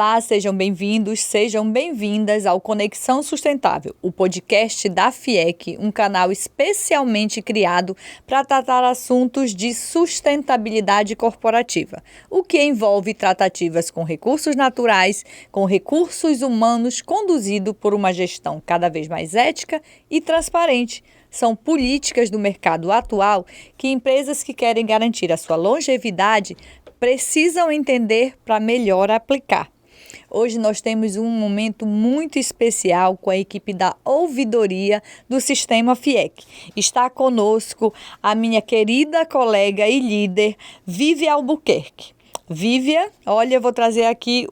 Olá, sejam bem-vindos, sejam bem-vindas ao Conexão Sustentável, o podcast da FIEC, um canal especialmente criado para tratar assuntos de sustentabilidade corporativa, o que envolve tratativas com recursos naturais, com recursos humanos, conduzido por uma gestão cada vez mais ética e transparente. São políticas do mercado atual que empresas que querem garantir a sua longevidade precisam entender para melhor aplicar. Hoje nós temos um momento muito especial com a equipe da ouvidoria do Sistema FIEC. Está conosco a minha querida colega e líder, Vívia Albuquerque. Vívia, olha, eu vou trazer aqui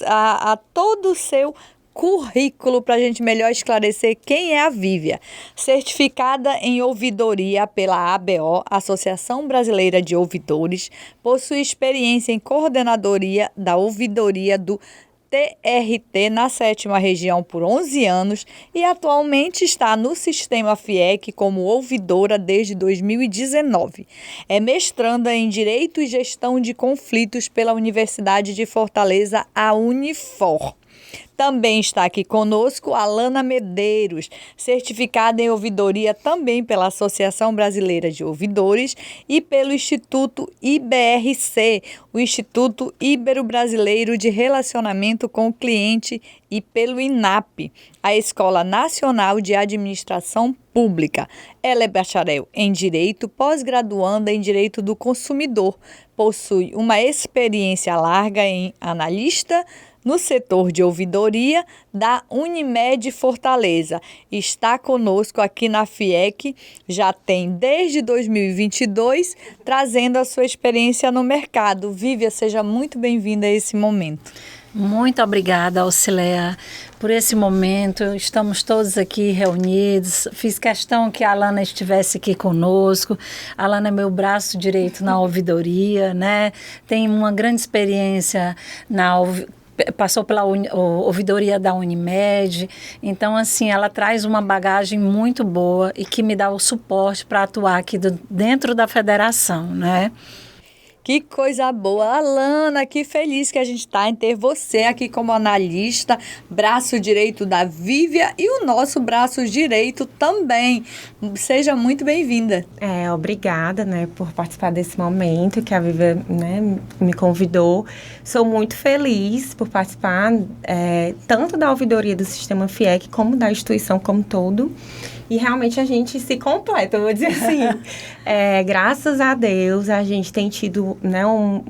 a todo o seu currículo para a gente melhor esclarecer quem é a Vívia. Certificada em ouvidoria pela ABO, Associação Brasileira de Ouvidores, possui experiência em coordenadoria da ouvidoria do TRT na 7ª região por 11 anos e atualmente está no Sistema FIEC como ouvidora desde 2019. É mestranda em Direito e Gestão de Conflitos pela Universidade de Fortaleza, a Unifor. Também está aqui conosco a Alana Medeiros, certificada em ouvidoria também pela Associação Brasileira de Ouvidores e pelo Instituto IBRC, o Instituto Ibero-Brasileiro de Relacionamento com o Cliente, e pelo INAP, a Escola Nacional de Administração Pública. Ela é bacharel em Direito, pós-graduanda em Direito do Consumidor, possui uma experiência larga em analista no setor de ouvidoria da Unimed Fortaleza. Está conosco aqui na FIEC, já tem desde 2022, trazendo a sua experiência no mercado. Vívia, seja muito bem-vinda a esse momento. Muito obrigada, Auxilia, por esse momento. Estamos todos aqui reunidos. Fiz questão que a Alana estivesse aqui conosco. A Alana é meu braço direito na ouvidoria, né? Tem uma grande experiência passou pela ouvidoria da Unimed, então assim, ela traz uma bagagem muito boa e que me dá o suporte para atuar aqui dentro da federação, né? Que coisa boa, Alana, que feliz que a gente está em ter você aqui como analista, braço direito da Vívia e o nosso braço direito também. Seja muito bem-vinda. Obrigada, por participar desse momento que a Vívia, me convidou. Sou muito feliz por participar tanto da ouvidoria do Sistema FIEC como da instituição como todo. E realmente a gente se completa, eu vou dizer assim. Graças a Deus, a gente tem tido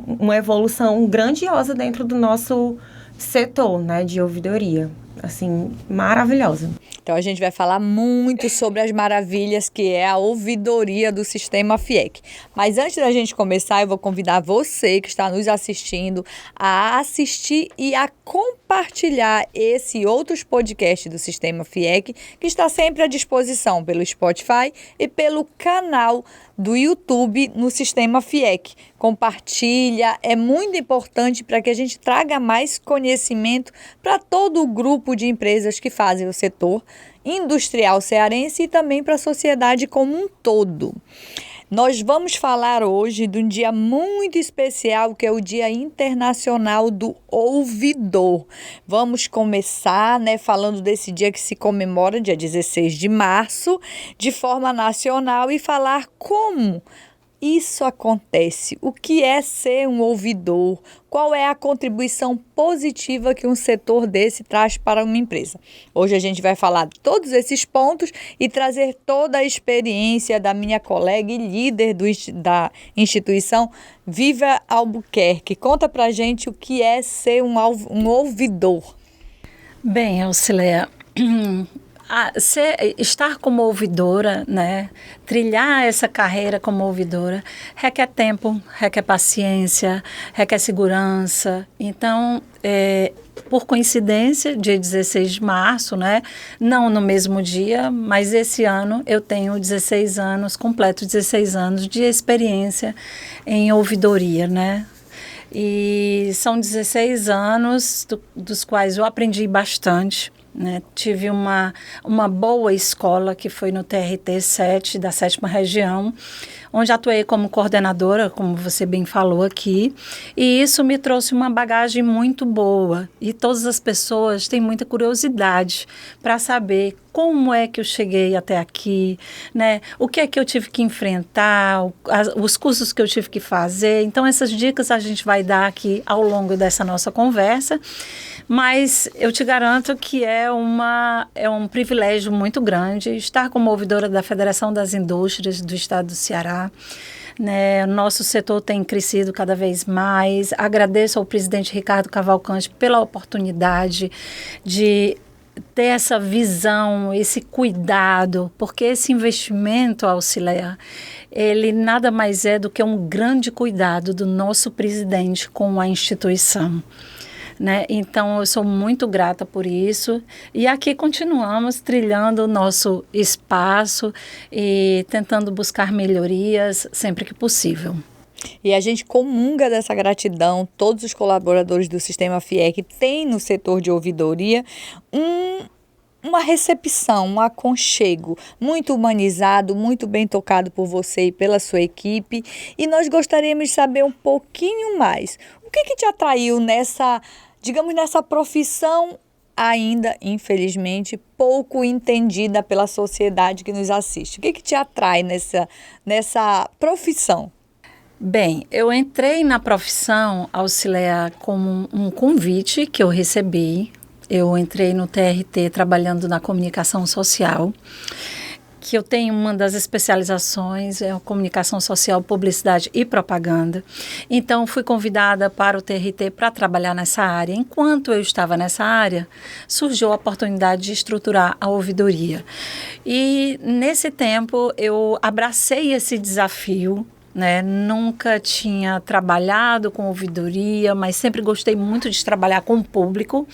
uma evolução grandiosa dentro do nosso setor de ouvidoria. Assim, maravilhosa. Então, a gente vai falar muito sobre as maravilhas que é a ouvidoria do Sistema FIEC. Mas antes da gente começar, eu vou convidar você que está nos assistindo a assistir e a compartilhar esse e outros podcasts do Sistema FIEC, que está sempre à disposição pelo Spotify e pelo canal do YouTube no Sistema FIEC. Compartilha, é muito importante para que a gente traga mais conhecimento para todo o grupo de empresas que fazem o setor industrial cearense e também para a sociedade como um todo. Nós vamos falar hoje de um dia muito especial, que é o Dia Internacional do Ouvidor. Vamos começar, falando desse dia que se comemora, dia 16 de março, de forma nacional, e falar como isso acontece, o que é ser um ouvidor, qual é a contribuição positiva que um setor desse traz para uma empresa. Hoje a gente vai falar de todos esses pontos e trazer toda a experiência da minha colega e líder da instituição, Vívia Albuquerque. Conta pra gente o que é ser um ouvidor. Bem, Auxilia, estar como ouvidora, trilhar essa carreira como ouvidora, requer tempo, requer paciência, requer segurança. Então, por coincidência, dia 16 de março, não no mesmo dia, mas esse ano eu tenho 16 anos, completo 16 anos de experiência em ouvidoria, E são 16 anos dos quais eu aprendi bastante, né? Tive uma boa escola, que foi no TRT 7, da 7ª Região, onde atuei como coordenadora, como você bem falou aqui, e isso me trouxe uma bagagem muito boa. E todas as pessoas têm muita curiosidade para saber como é que eu cheguei até aqui, né? O que é que eu tive que enfrentar, os cursos que eu tive que fazer. Então, essas dicas a gente vai dar aqui ao longo dessa nossa conversa, mas eu te garanto que é um privilégio muito grande estar como ouvidora da Federação das Indústrias do Estado do Ceará. Né, nosso setor tem crescido cada vez mais. Agradeço ao presidente Ricardo Cavalcante pela oportunidade de ter essa visão, esse cuidado, porque esse investimento, Auxilia, ele nada mais é do que um grande cuidado do nosso presidente com a instituição. Né? Então, eu sou muito grata por isso. E aqui continuamos trilhando o nosso espaço e tentando buscar melhorias sempre que possível. E a gente comunga dessa gratidão. Todos os colaboradores do Sistema FIEC têm no setor de ouvidoria uma recepção, um aconchego muito humanizado, muito bem tocado por você e pela sua equipe. E nós gostaríamos de saber um pouquinho mais. O que te atraiu nessa profissão ainda, infelizmente, pouco entendida pela sociedade que nos assiste? O que te atrai nessa profissão? Bem, eu entrei na profissão, Auxilia, como um convite que eu recebi. Eu entrei no TRT trabalhando na comunicação social, que eu tenho uma das especializações, é a comunicação social, publicidade e propaganda. Então, fui convidada para o TRT para trabalhar nessa área. Enquanto eu estava nessa área, surgiu a oportunidade de estruturar a ouvidoria. E, nesse tempo, eu abracei esse desafio, né? Nunca tinha trabalhado com ouvidoria, mas sempre gostei muito de trabalhar com o público,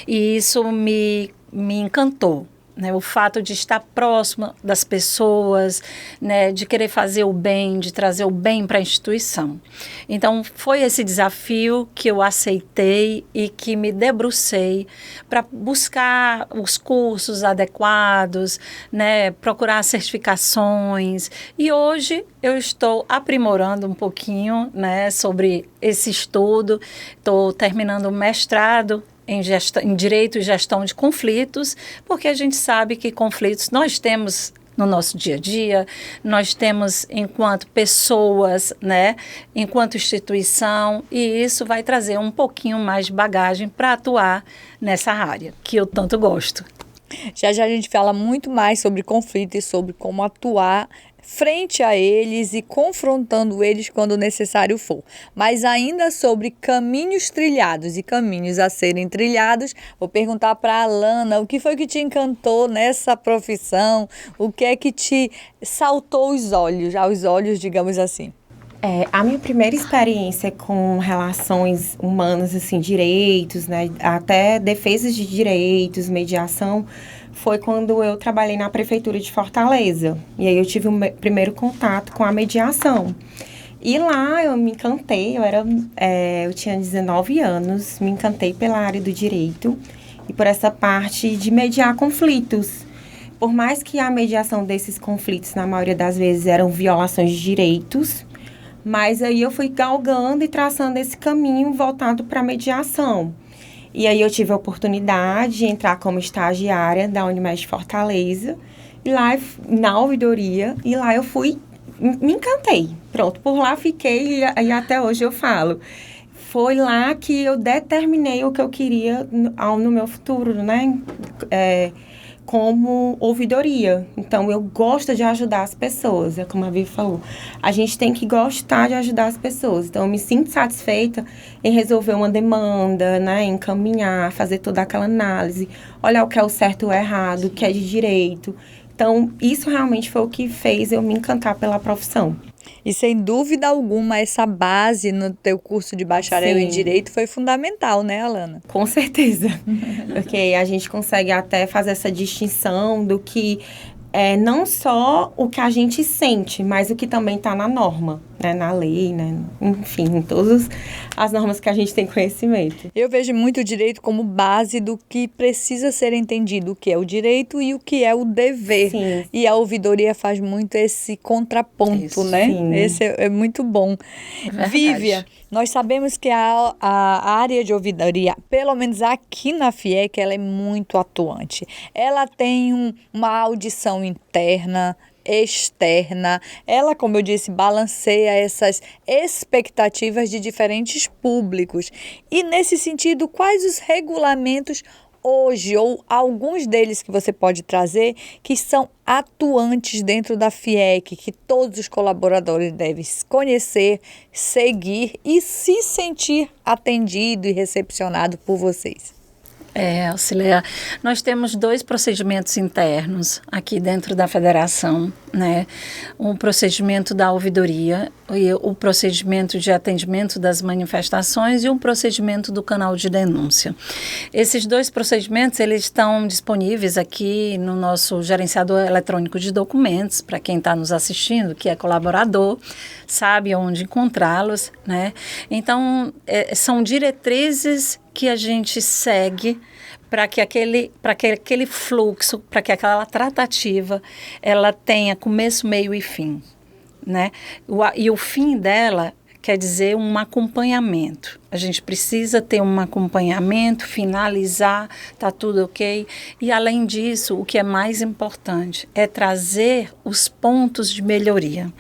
e isso me encantou. Né, o fato de estar próximo das pessoas, né, de querer fazer o bem, de trazer o bem para a instituição. Então, foi esse desafio que eu aceitei e que me debrucei para buscar os cursos adequados, né, procurar certificações. E hoje eu estou aprimorando um pouquinho, né, sobre esse estudo. Estou terminando o mestrado em Direito e Gestão de Conflitos, porque a gente sabe que conflitos nós temos no nosso dia a dia, nós temos enquanto pessoas, né, enquanto instituição, e isso vai trazer um pouquinho mais de bagagem para atuar nessa área, que eu tanto gosto. Já a gente fala muito mais sobre conflito e sobre como atuar frente a eles e confrontando eles quando necessário for. Mas ainda sobre caminhos trilhados e caminhos a serem trilhados, vou perguntar para a Alana, o que foi que te encantou nessa profissão? O que é que te saltou aos olhos, digamos assim? A minha primeira experiência com relações humanas, assim, direitos, né, até defesas de direitos, mediação, foi quando eu trabalhei na Prefeitura de Fortaleza. E aí eu tive o primeiro contato com a mediação. E lá eu me encantei, eu tinha 19 anos, me encantei pela área do direito e por essa parte de mediar conflitos. Por mais que a mediação desses conflitos, na maioria das vezes, eram violações de direitos, mas aí eu fui galgando e traçando esse caminho voltado para a mediação. E aí eu tive a oportunidade de entrar como estagiária da Unimed Fortaleza, e lá na ouvidoria, e lá eu me encantei. Pronto, por lá fiquei e até hoje eu falo. Foi lá que eu determinei o que eu queria no meu futuro, né? Como ouvidoria. Então, eu gosto de ajudar as pessoas, é como a Vivi falou. A gente tem que gostar de ajudar as pessoas. Então, eu me sinto satisfeita em resolver uma demanda, né? Encaminhar, fazer toda aquela análise, olhar o que é o certo e o errado, o que é de direito. Então, isso realmente foi o que fez eu me encantar pela profissão. E sem dúvida alguma, essa base no teu curso de bacharel em Direito foi fundamental, né, Alana? Com certeza. Porque a gente consegue até fazer essa distinção do que não só o que a gente sente, mas o que também está na norma. né, na lei, né, enfim, em todas as normas que a gente tem conhecimento. Eu vejo muito o direito como base do que precisa ser entendido, o que é o direito e o que é o dever. Sim. E a ouvidoria faz muito esse contraponto, Isso, né? sim. Esse é muito bom. verdade. Vívia, nós sabemos que a área de ouvidoria, pelo menos aqui na FIEC, ela é muito atuante. Ela tem uma audição interna, externa. Ela, como eu disse, balanceia essas expectativas de diferentes públicos. E, nesse sentido, quais os regulamentos hoje, ou alguns deles que você pode trazer, que são atuantes dentro da FIEC, que todos os colaboradores devem conhecer, seguir e se sentir atendido e recepcionado por vocês? Auxiliar, nós temos 2 procedimentos internos aqui dentro da federação, né? Um procedimento da ouvidoria, e o procedimento de atendimento das manifestações e um procedimento do canal de denúncia. Esses 2 procedimentos, eles estão disponíveis aqui no nosso gerenciador eletrônico de documentos, para quem está nos assistindo, que é colaborador, sabe onde encontrá-los, né? Então, são diretrizes que a gente segue para que aquele fluxo, para que aquela tratativa, ela tenha começo, meio e fim, né? E o fim dela quer dizer um acompanhamento. A gente precisa ter um acompanhamento, finalizar, tá tudo ok. E além disso, o que é mais importante é trazer os pontos de melhoria.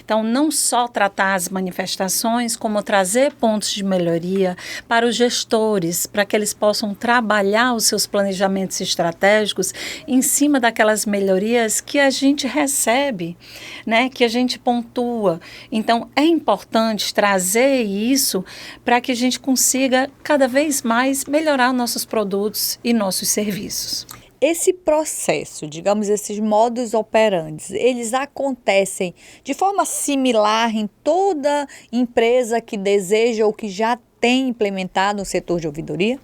Então, não só tratar as manifestações, como trazer pontos de melhoria para os gestores, para que eles possam trabalhar os seus planejamentos estratégicos em cima daquelas melhorias que a gente recebe, né, que a gente pontua. Então, é importante trazer isso para que a gente consiga cada vez mais melhorar nossos produtos e nossos serviços. Esse processo, digamos, esses modus operandi, eles acontecem de forma similar em toda empresa que deseja ou que já tem implementado um setor de ouvidoria?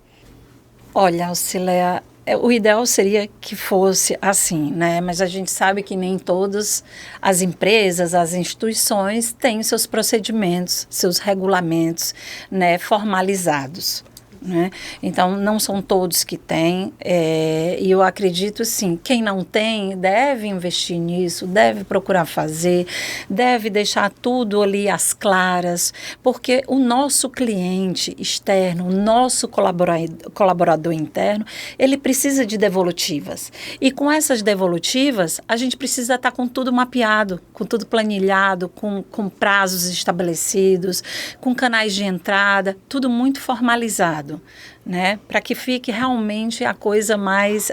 Olha, Auxilia, o ideal seria que fosse assim, né? Mas a gente sabe que nem todas as empresas, as instituições têm seus procedimentos, seus regulamentos, né, formalizados, né? Então, não são todos que têm, e eu acredito, sim, quem não tem deve investir nisso, deve procurar fazer, deve deixar tudo ali às claras, porque o nosso cliente externo, o nosso colaborador interno, ele precisa de devolutivas. E com essas devolutivas, a gente precisa estar com tudo mapeado, com tudo planilhado, com prazos estabelecidos, com canais de entrada, tudo muito formalizado, né? Para que fique realmente a coisa mais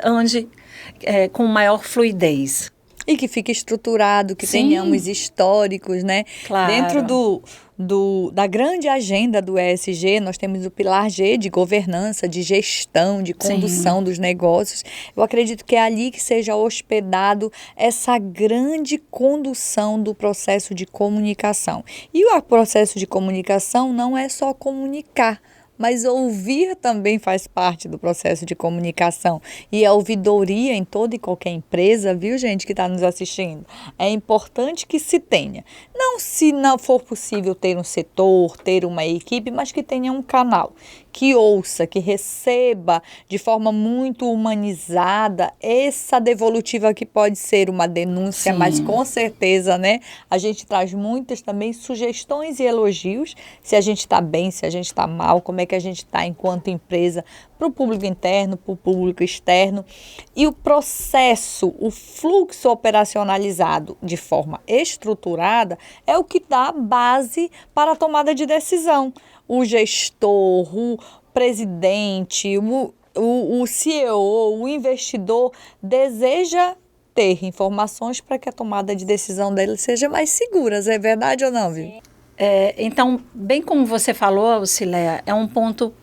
com maior fluidez. E que fique estruturado, que Sim. tenhamos históricos, né? Claro. Dentro da grande agenda do ESG, nós temos o pilar G de governança, de gestão, de condução dos negócios. Eu acredito que é ali que seja hospedado essa grande condução do processo de comunicação. E o processo de comunicação não é só comunicar, mas ouvir também faz parte do processo de comunicação. E a ouvidoria em toda e qualquer empresa, viu, gente, que está nos assistindo? É importante que se tenha. Não se não for possível ter um setor, ter uma equipe, mas que tenha um canal, que ouça, que receba de forma muito humanizada essa devolutiva que pode ser uma denúncia, Sim. mas com certeza, né? A gente traz muitas também sugestões e elogios, se a gente está bem, se a gente está mal, como é que a gente está enquanto empresa, para o público interno, para o público externo. E o processo, o fluxo operacionalizado de forma estruturada é o que dá base para a tomada de decisão. O gestor, o presidente, o CEO, o investidor deseja ter informações para que a tomada de decisão dele seja mais segura. É verdade ou não, Vivi? Então, bem como você falou, Auxilia, é um ponto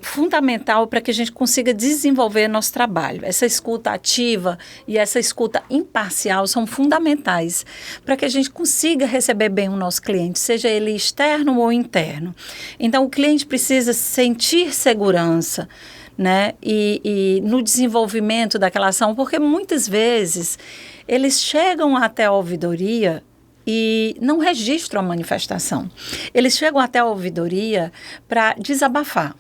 fundamental para que a gente consiga desenvolver nosso trabalho. Essa escuta ativa e essa escuta imparcial são fundamentais para que a gente consiga receber bem o nosso cliente, seja ele externo ou interno. Então, o cliente precisa sentir segurança, né? E no desenvolvimento daquela ação, porque muitas vezes eles chegam até a ouvidoria e não registram a manifestação. Eles chegam até a ouvidoria para desabafar.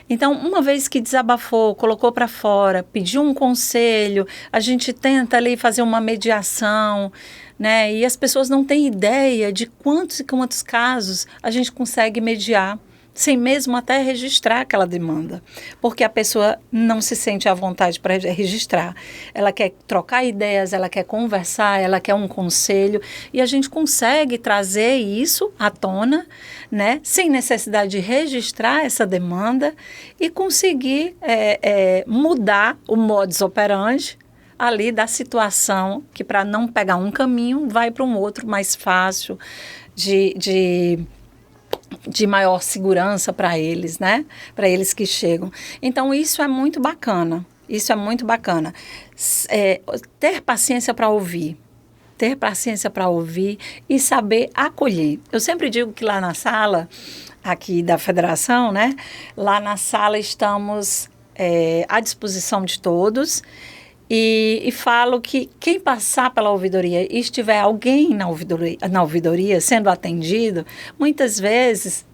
Então, uma vez que desabafou, colocou para fora, pediu um conselho, a gente tenta ali fazer uma mediação, né? E as pessoas não têm ideia de quantos e quantos casos a gente consegue mediar, sem mesmo até registrar aquela demanda, porque a pessoa não se sente à vontade para registrar. Ela quer trocar ideias, ela quer conversar, ela quer um conselho, e a gente consegue trazer isso à tona, né, sem necessidade de registrar essa demanda e conseguir mudar o modus operandi ali da situação, que para não pegar um caminho, vai para um outro mais fácil, de maior segurança para eles, né? Para eles que chegam. Então, isso é muito bacana. Isso é muito bacana. Ter paciência para ouvir. Ter paciência para ouvir e saber acolher. Eu sempre digo que lá na sala, aqui da federação, né? Lá na sala estamos à disposição de todos. E falo que quem passar pela ouvidoria e estiver alguém na ouvidoria sendo atendido, muitas vezes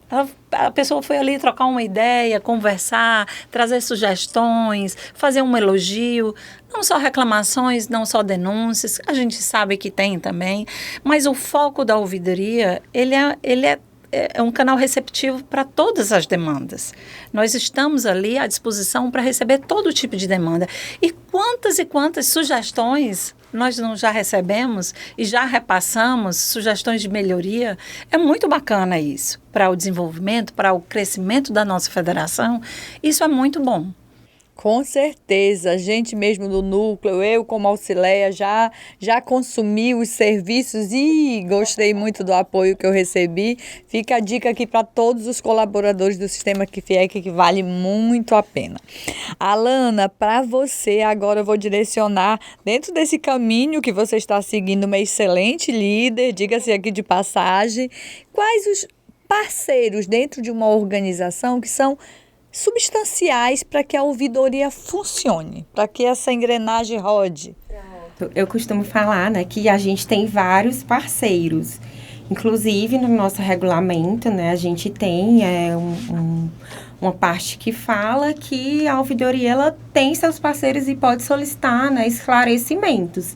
a pessoa foi ali trocar uma ideia, conversar, trazer sugestões, fazer um elogio, não só reclamações, não só denúncias, a gente sabe que tem também, mas o foco da ouvidoria, ele é um canal receptivo para todas as demandas. Nós estamos ali à disposição para receber todo tipo de demanda. E quantas sugestões nós não já recebemos e já repassamos, sugestões de melhoria. É muito bacana isso, para o desenvolvimento, para o crescimento da nossa federação. Isso é muito bom. Com certeza, a gente mesmo do núcleo, eu como auxiliar já consumi os serviços e gostei muito do apoio que eu recebi. Fica a dica aqui para todos os colaboradores do Sistema FIEC, que vale muito a pena. Alana, para você agora eu vou direcionar dentro desse caminho que você está seguindo, uma excelente líder, diga-se aqui de passagem, quais os parceiros dentro de uma organização que são substanciais para que a ouvidoria funcione, para que essa engrenagem rode? Eu costumo falar, né, que a gente tem vários parceiros. Inclusive, no nosso regulamento, né, a gente tem uma parte que fala que a ouvidoria ela tem seus parceiros e pode solicitar, né, esclarecimentos.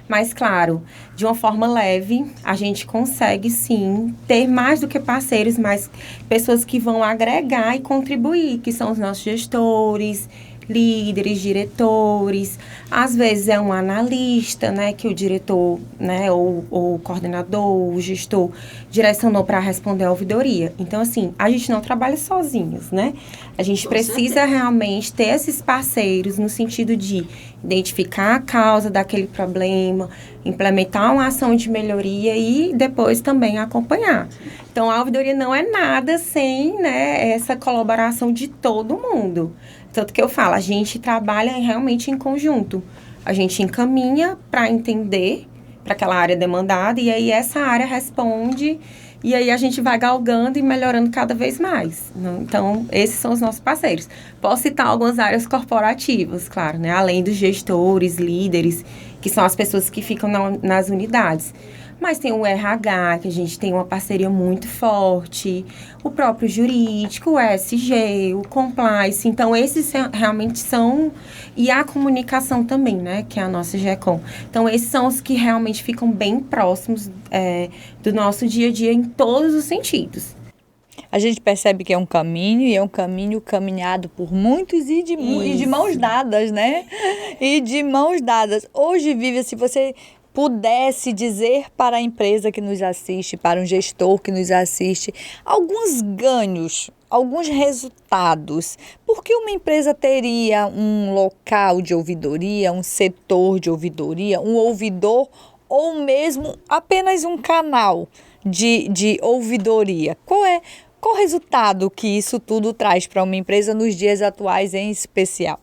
Mas, claro, de uma forma leve, a gente consegue, sim, ter mais do que parceiros, mas pessoas que vão agregar e contribuir, que são os nossos gestores, líderes, diretores. Às vezes é um analista, né, que o diretor, né, ou o coordenador, o gestor, direcionou para responder a ouvidoria. Então, assim, a gente não trabalha sozinhos, né? A gente precisa realmente ter esses parceiros no sentido de identificar a causa daquele problema, implementar uma ação de melhoria e depois também acompanhar. Então, a ouvidoria não é nada sem, né, essa colaboração de todo mundo. Tanto que eu falo, a gente trabalha realmente em conjunto. A gente encaminha para entender, para aquela área demandada, e aí essa área responde, e aí a gente vai galgando e melhorando cada vez mais. Então, esses são os nossos parceiros. Posso citar algumas áreas corporativas, claro, né? Além dos gestores, líderes, que são as pessoas que ficam nas unidades. Mas tem o RH, que a gente tem uma parceria muito forte, o próprio jurídico, o ESG, o compliance. Então, esses realmente são... E a comunicação também, né? Que é a nossa GECOM. Então, esses são os que realmente ficam bem próximos do nosso dia a dia em todos os sentidos. A gente percebe que é um caminho, e é um caminho caminhado por muitos e de mãos dadas, né? E de mãos dadas. Hoje, Vivian, se você pudesse dizer para a empresa que nos assiste, para um gestor que nos assiste, alguns ganhos, alguns resultados. Por que uma empresa teria um local de ouvidoria, um setor de ouvidoria, um ouvidor ou mesmo apenas um canal de ouvidoria? Qual o resultado que isso tudo traz para uma empresa nos dias atuais em especial?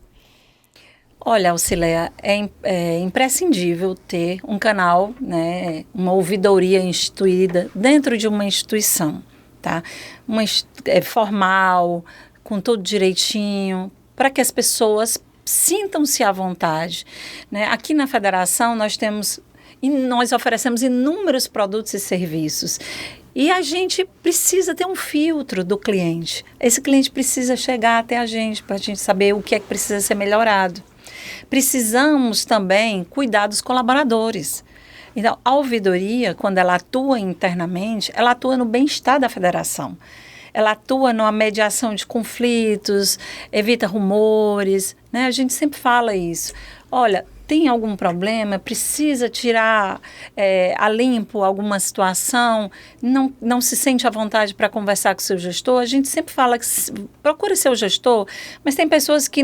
Olha, Auxilia, é imprescindível ter um canal, né, uma ouvidoria instituída dentro de uma instituição, tá? Formal, com tudo direitinho, para que as pessoas sintam-se à vontade, né? Aqui na federação nós temos E nós oferecemos inúmeros produtos e serviços. E a gente precisa ter um filtro do cliente. Esse cliente precisa chegar até a gente para a gente saber o que é que precisa ser melhorado. Precisamos também cuidar dos colaboradores. Então, a ouvidoria, quando ela atua internamente, ela atua no bem-estar da federação. Ela atua numa mediação de conflitos, evita rumores, né? A gente sempre fala isso. Olha, tem algum problema, precisa tirar a limpo alguma situação, não se sente à vontade para conversar com o seu gestor, a gente sempre fala que procure seu gestor, mas tem pessoas que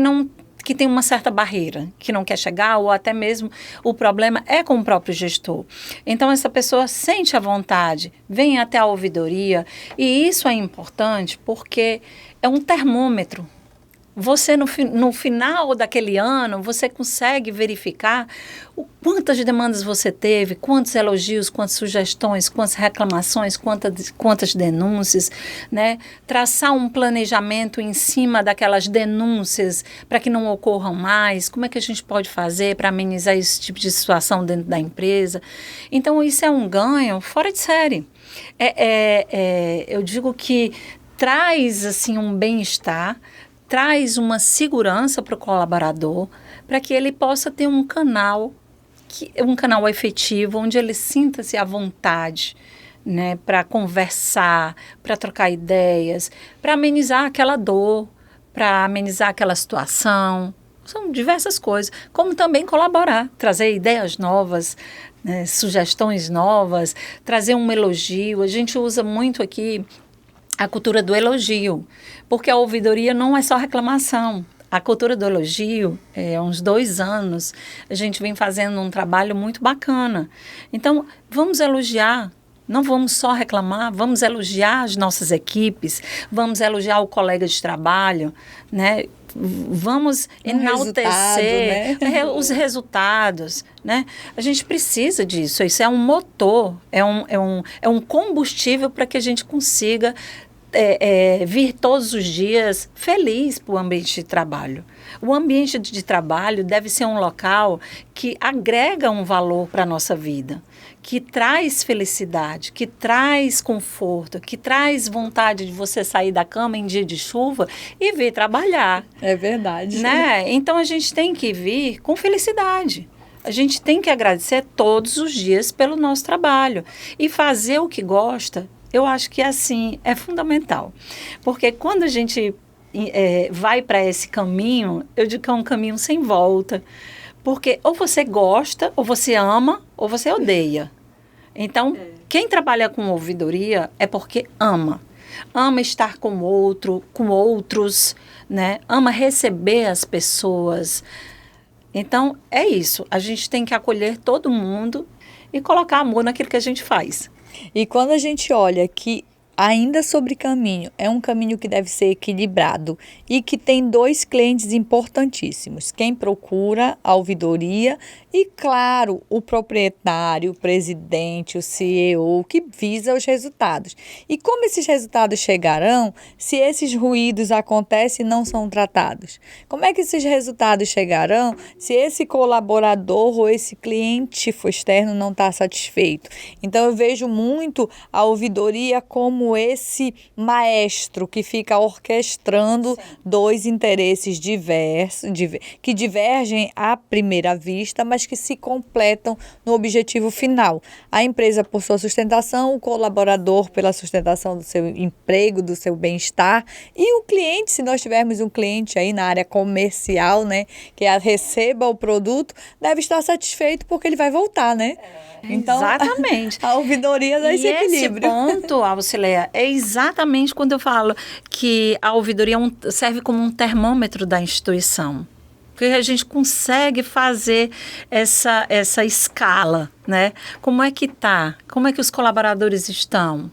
tem uma certa barreira, que não quer chegar, ou até mesmo o problema é com o próprio gestor. Então, essa pessoa sente a vontade, vem até a ouvidoria, e isso é importante porque é um termômetro. Você, no final daquele ano, você consegue verificar quantas demandas você teve, quantos elogios, quantas sugestões, quantas reclamações, quantas denúncias, né? Traçar um planejamento em cima daquelas denúncias para que não ocorram mais, como é que a gente pode fazer para amenizar esse tipo de situação dentro da empresa. Então, isso é um ganho fora de série. Eu digo que traz assim, um bem-estar, traz uma segurança para o colaborador, para que ele possa ter um canal efetivo, onde ele sinta-se à vontade, né, para conversar, para trocar ideias, para amenizar aquela dor, para amenizar aquela situação. São diversas coisas, como também colaborar, trazer ideias novas, né, sugestões novas, trazer um elogio. A gente usa muito aqui a cultura do elogio, porque a ouvidoria não é só reclamação. A cultura do elogio, há uns 2 anos, a gente vem fazendo um trabalho muito bacana. Então, vamos elogiar, não vamos só reclamar, vamos elogiar as nossas equipes, vamos elogiar o colega de trabalho, né? Vamos enaltecer os resultados, né? A gente precisa disso, isso é um motor, é um combustível para que a gente consiga vir todos os dias feliz para o ambiente de trabalho. O ambiente de trabalho deve ser um local que agrega um valor para a nossa vida, que traz felicidade, que traz conforto, que traz vontade de você sair da cama em dia de chuva e vir trabalhar. É verdade. Né? Então, a gente tem que vir com felicidade. A gente tem que agradecer todos os dias pelo nosso trabalho e fazer o que gosta. Eu acho que, assim, é fundamental. Porque quando a gente vai para esse caminho, eu digo que é um caminho sem volta. Porque ou você gosta, ou você ama, ou você odeia. Então, quem trabalha com ouvidoria é porque ama. Ama estar com outros, né? Ama receber as pessoas. Então, é isso. A gente tem que acolher todo mundo e colocar amor naquilo que a gente faz. E quando a gente olha que ainda sobre caminho, é um caminho que deve ser equilibrado e que tem 2 clientes importantíssimos. Quem procura a ouvidoria e, claro, o proprietário, o presidente, o CEO, que visa os resultados. E como esses resultados chegarão se esses ruídos acontecem e não são tratados? Como é que esses resultados chegarão se esse colaborador ou esse cliente externo não está satisfeito? Então, eu vejo muito a ouvidoria como esse maestro que fica orquestrando 2 interesses diversos, que divergem à primeira vista, mas que se completam no objetivo final. A empresa por sua sustentação, o colaborador pela sustentação do seu emprego, do seu bem-estar, e o cliente, se nós tivermos um cliente aí na área comercial, né, que receba o produto, deve estar satisfeito porque ele vai voltar, né? Então, exatamente. A ouvidoria dá esse equilíbrio. Esse ponto, Auxilia, é exatamente quando eu falo que a ouvidoria serve como um termômetro da instituição. Porque a gente consegue fazer essa escala, né? Como é que está? Como é que os colaboradores estão?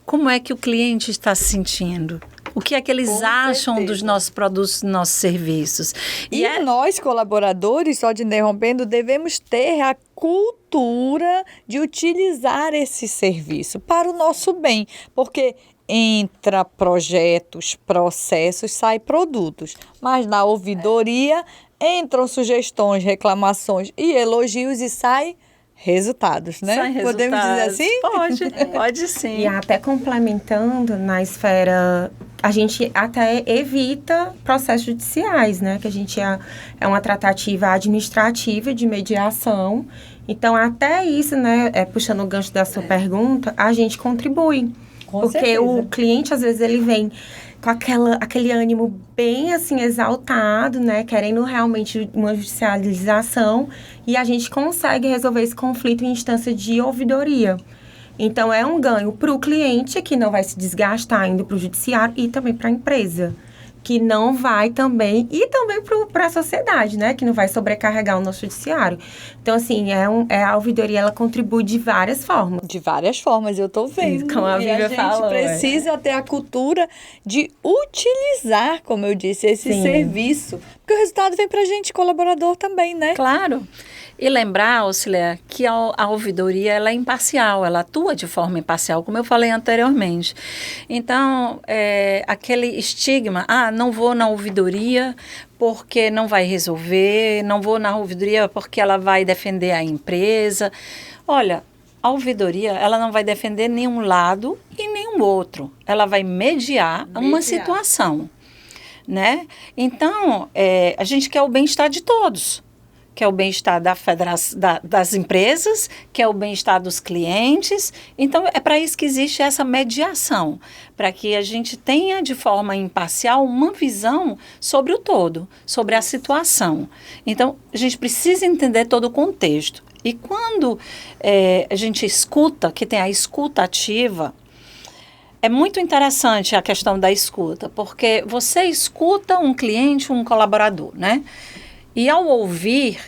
Como é que o cliente está se sentindo? O que é que eles acham dos nossos produtos, dos nossos serviços? E nós, colaboradores, só te interrompendo, devemos ter a cultura de utilizar esse serviço para o nosso bem, porque entra projetos, processos, sai produtos, mas na ouvidoria entram sugestões, reclamações e elogios e sai resultados, né? Saem Podemos dizer resultados. assim? Pode sim. E até complementando na esfera, a gente até evita processos judiciais, né? Que a gente é uma tratativa administrativa de mediação. Então, até isso, né? Puxando o gancho da sua pergunta, a gente contribui. Porque certeza. o cliente, às vezes, ele vem com aquele ânimo bem, assim, exaltado, né? Querendo realmente uma judicialização. E a gente consegue resolver esse conflito em instância de ouvidoria. Então, é um ganho para o cliente, que não vai se desgastar indo para o judiciário, e também para a empresa, que não vai também, e também para a sociedade, né? Que não vai sobrecarregar o nosso judiciário. Então, assim, a ouvidoria, ela contribui de várias formas. De várias formas, eu estou vendo. Como a Vivian falou, precisa ter a cultura de utilizar, como eu disse, esse Sim. serviço. Porque o resultado vem para a gente, colaborador também, né? Claro. E lembrar, Auxilia, que a ouvidoria ela é imparcial, ela atua de forma imparcial, como eu falei anteriormente. Então, aquele estigma, não vou na ouvidoria porque não vai resolver, não vou na ouvidoria porque ela vai defender a empresa. Olha, a ouvidoria, ela não vai defender nenhum lado e nenhum outro. Ela vai mediar uma situação, né? Então, a gente quer o bem-estar de todos. Que é o bem-estar das empresas, que é o bem-estar dos clientes. Então, é para isso que existe essa mediação, para que a gente tenha de forma imparcial uma visão sobre o todo, sobre a situação. Então, a gente precisa entender todo o contexto. E quando a gente escuta, que tem a escuta ativa, é muito interessante a questão da escuta, porque você escuta um cliente, um colaborador, né? E ao ouvir,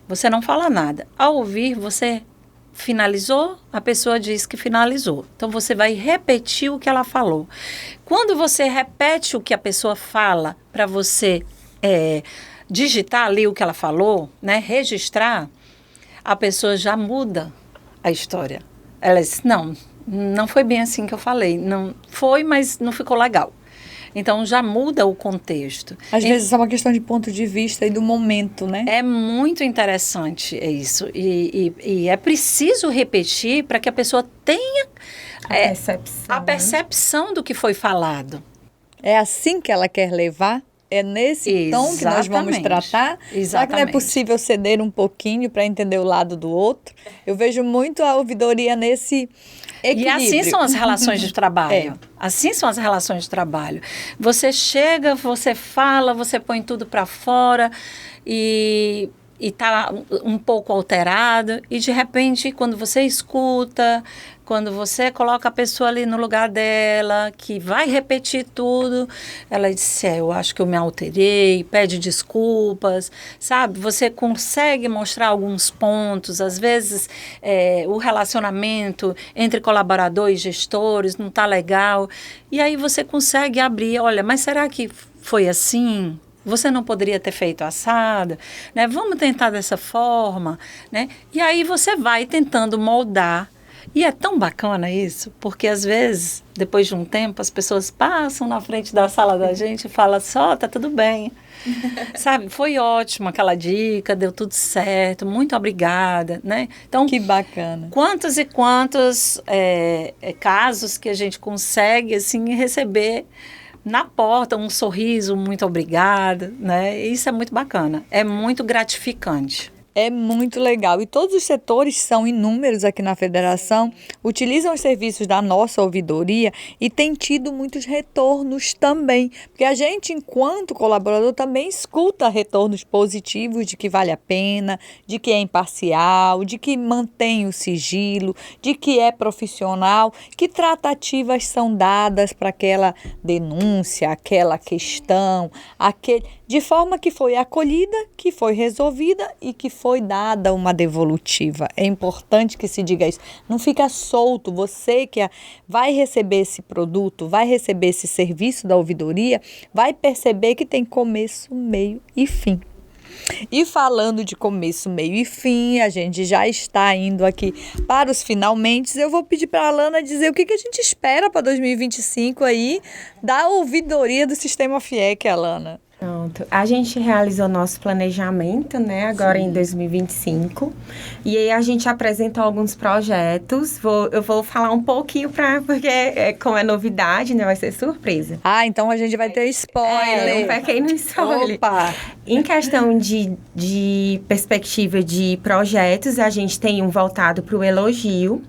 você não fala nada. Ao ouvir, você finalizou, a pessoa diz que finalizou. Então, você vai repetir o que ela falou. Quando você repete o que a pessoa fala, para você digitar ali o que ela falou, né, registrar, a pessoa já muda a história. Ela diz, não foi bem assim que eu falei. Não foi, mas não ficou legal. Então, já muda o contexto. Às vezes é uma questão de ponto de vista e do momento, né? É muito interessante isso. E é preciso repetir para que a pessoa tenha a percepção do que foi falado. É assim que ela quer levar? É nesse tom que nós vamos tratar? Exatamente. Será que não é possível ceder um pouquinho para entender o lado do outro? Eu vejo muito a ouvidoria nesse equilíbrio. E assim são as relações de trabalho. Assim são as relações de trabalho. Você chega, você fala, você põe tudo para fora e está um pouco alterado. E, de repente, quando você escuta, quando você coloca a pessoa ali no lugar dela, que vai repetir tudo, ela diz, eu acho que eu me alterei, pede desculpas, sabe? Você consegue mostrar alguns pontos. Às vezes, o relacionamento entre colaborador e gestores não está legal. E aí você consegue abrir, olha, mas será que foi assim? Você não poderia ter feito assado, né? Vamos tentar dessa forma, né? E aí você vai tentando moldar. E é tão bacana isso, porque às vezes, depois de um tempo, as pessoas passam na frente da sala da gente e falam só, tá tudo bem. Sabe, foi ótimo aquela dica, deu tudo certo, muito obrigada, né? Então, que bacana. Quantos e quantos casos que a gente consegue, assim, receber na porta um sorriso, muito obrigada, né? Isso é muito bacana, é muito gratificante. É muito legal. E todos os setores são inúmeros aqui na Federação, utilizam os serviços da nossa ouvidoria e tem tido muitos retornos também. Porque a gente, enquanto colaborador, também escuta retornos positivos de que vale a pena, de que é imparcial, de que mantém o sigilo, de que é profissional, que tratativas são dadas para aquela denúncia, aquela questão, de forma que foi acolhida, que foi resolvida e que foi dada uma devolutiva. É importante que se diga isso. Não fica solto. Você que vai receber esse produto, vai receber esse serviço da ouvidoria, vai perceber que tem começo, meio e fim. E falando de começo, meio e fim, a gente já está indo aqui para os finalmente. Eu vou pedir para a Alana dizer o que a gente espera para 2025 aí da ouvidoria do Sistema FIEC, Alana. Pronto. A gente realizou nosso planejamento, né, agora em 2025. E aí a gente apresentou alguns projetos. Eu vou falar um pouquinho porque como é novidade, né, vai ser surpresa. Ah, então a gente vai ter spoiler. Um pequeno spoiler. Opa! Em questão de perspectiva de projetos, a gente tem um voltado para o elogio,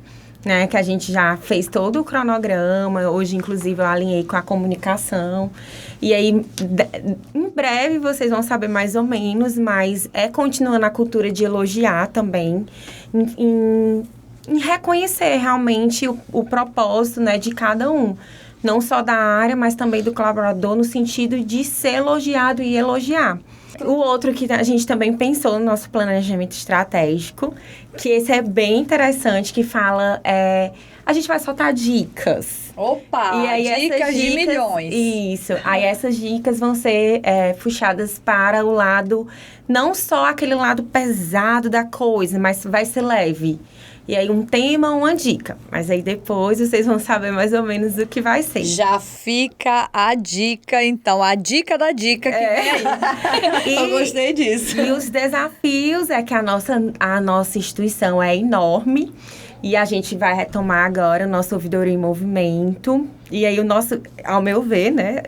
né, que a gente já fez todo o cronograma. Hoje, inclusive, eu alinhei com a comunicação. E aí, em breve, vocês vão saber mais ou menos, mas continuando a cultura de elogiar também, em reconhecer realmente o propósito, né, de cada um. Não só da área, mas também do colaborador, no sentido de ser elogiado e elogiar. O outro que a gente também pensou no nosso planejamento estratégico, que esse é bem interessante, que fala... a gente vai soltar dicas. Opa! E aí, dicas de milhões. Isso. Aí essas dicas vão ser puxadas para o lado... Não só aquele lado pesado da coisa, mas vai ser leve. E aí, um tema, uma dica. Mas aí, depois, vocês vão saber mais ou menos o que vai ser. Já fica a dica, então. A dica da dica que vem aí. Eu gostei disso. E os desafios que a nossa instituição é enorme. E a gente vai retomar agora o nosso Ouvidoria em Movimento. E aí, ao meu ver, né?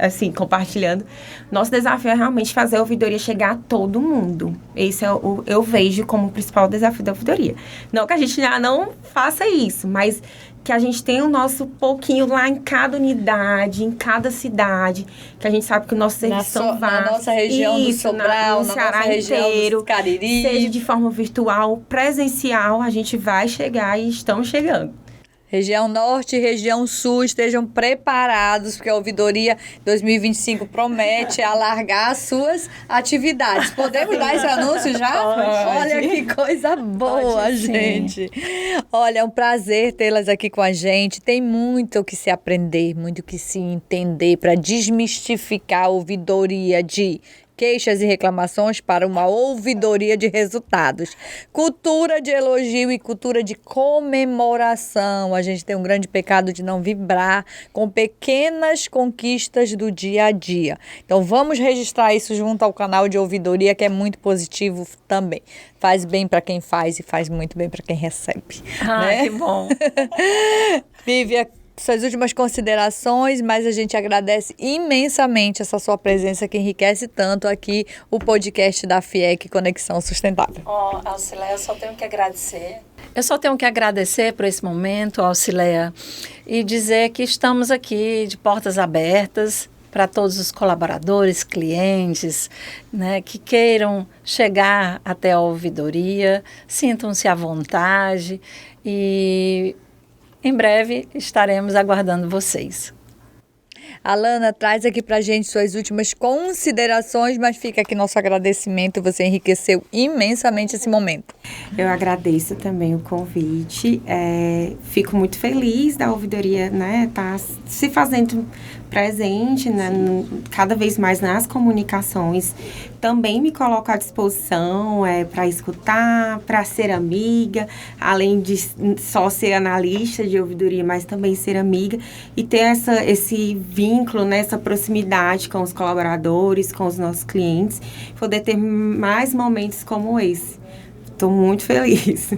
Assim, compartilhando, nosso desafio é realmente fazer a ouvidoria chegar a todo mundo. Esse eu vejo como o principal desafio da ouvidoria. Não que a gente já não faça isso, mas que a gente tenha o nosso pouquinho lá em cada unidade, em cada cidade, que a gente sabe que o nosso serviço são vastos. Na nossa região do Sobral, no Ceará nossa região inteiro, do Cariri. seja de forma virtual, presencial, a gente vai chegar e estamos chegando. Região Norte e Região Sul estejam preparados, porque a Ouvidoria 2025 promete alargar as suas atividades. Podemos dar esse anúncio já? Pode. Olha que coisa boa, Pode, gente. Olha, é um prazer tê-las aqui com a gente. Tem muito o que se aprender, muito o que se entender para desmistificar a ouvidoria de queixas e reclamações para uma ouvidoria de resultados. Cultura de elogio e cultura de comemoração. A gente tem um grande pecado de não vibrar com pequenas conquistas do dia a dia. Então, vamos registrar isso junto ao canal de ouvidoria, que é muito positivo também. Faz bem para quem faz e faz muito bem para quem recebe. Né? Que bom. Vívia, suas últimas considerações, mas a gente agradece imensamente essa sua presença que enriquece tanto aqui o podcast da FIEC Conexão Sustentável. Alcileia, eu só tenho que agradecer. Eu só tenho que agradecer por esse momento, Alcileia, e dizer que estamos aqui de portas abertas para todos os colaboradores, clientes, né, que queiram chegar até a ouvidoria, sintam-se à vontade e em breve estaremos aguardando vocês. Alana, traz aqui pra gente suas últimas considerações, mas fica aqui nosso agradecimento, você enriqueceu imensamente esse momento. Eu agradeço também o convite, fico muito feliz da ouvidoria, né, tá se fazendo presente, né, cada vez mais nas comunicações. Também me coloco à disposição para escutar, para ser amiga, além de só ser analista de ouvidoria, mas também ser amiga e ter esse vínculo, né, essa proximidade com os colaboradores, com os nossos clientes, poder ter mais momentos como esse. Estou muito feliz.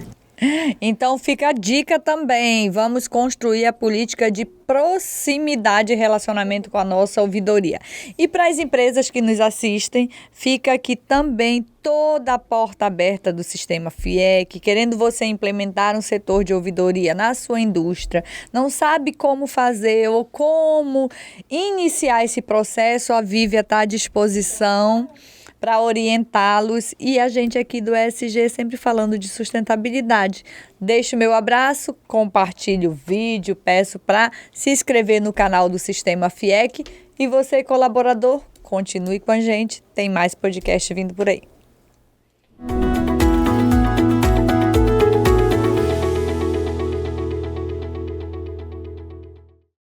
Então fica a dica também, vamos construir a política de proximidade e relacionamento com a nossa ouvidoria. E para as empresas que nos assistem, fica aqui também toda a porta aberta do Sistema FIEC, querendo você implementar um setor de ouvidoria na sua indústria, não sabe como fazer ou como iniciar esse processo, a Vívia está à disposição para orientá-los e a gente aqui do ESG sempre falando de sustentabilidade. Deixo o meu abraço, compartilhe o vídeo, peço para se inscrever no canal do Sistema FIEC e você, colaborador, continue com a gente, tem mais podcast vindo por aí.